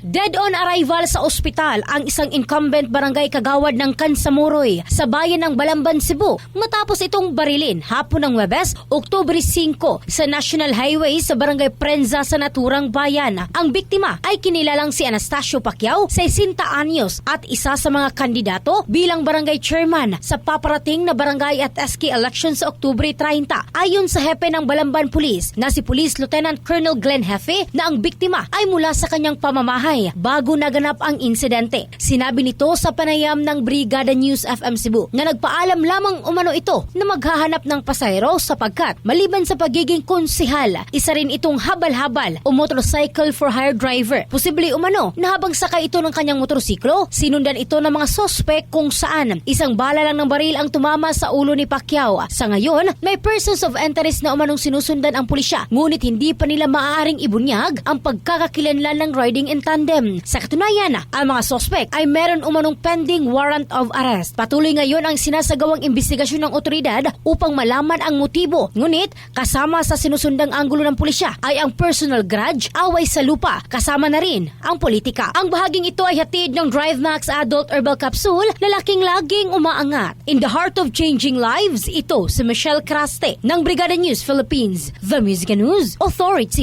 Dead on arrival sa ospital ang isang incumbent barangay kagawad ng Kansamuroy sa bayan ng Balamban, Cebu matapos itong barilin hapon ng Huwebes, Oktubre 5 sa National Highway sa barangay Prensa sa naturang bayan. Ang biktima ay kinilalang si Anastasio Pacquiao, 60 anyos at isa sa mga kandidato bilang barangay chairman sa paparating na barangay at SK election sa Oktubre 30. Ayon sa hepe ng Balamban Police na si Police Lieutenant Colonel Glenn Hefe na ang biktima ay mula sa kanyang pamamahay bago naganap ang insidente. Sinabi nito sa panayam ng Brigada News FM Cebu na nagpaalam lamang umano ito na maghahanap ng pasahero sapagkat maliban sa pagiging konsehal, isa rin itong habal-habal o motorcycle for hire driver. Posible umano na habang sakay ito ng kanyang motorsiklo, sinundan ito ng mga sospek kung saan isang bala lang ng baril ang tumama sa ulo ni Pacquiao. Sa ngayon, may persons of interest na umanong sinusundan ang pulisya, ngunit hindi pa nila maaaring ibunyag ang pagkakakilanlan ng riding in tandem. Sa katunayan, ang mga sospek ay meron umanong pending warrant of arrest. Patuloy ngayon ang sinasagawang investigasyon ng otoridad upang malaman ang motibo. Ngunit, kasama sa sinusundang anggulo ng pulisya ay ang personal grudge, away sa lupa, kasama na rin ang politika. Ang bahaging ito ay hatid ng DriveMax Adult Herbal Capsule na laking laging umaangat. In the heart of changing lives, ito si Michelle Craste ng Brigada News Philippines, The Music News Authority.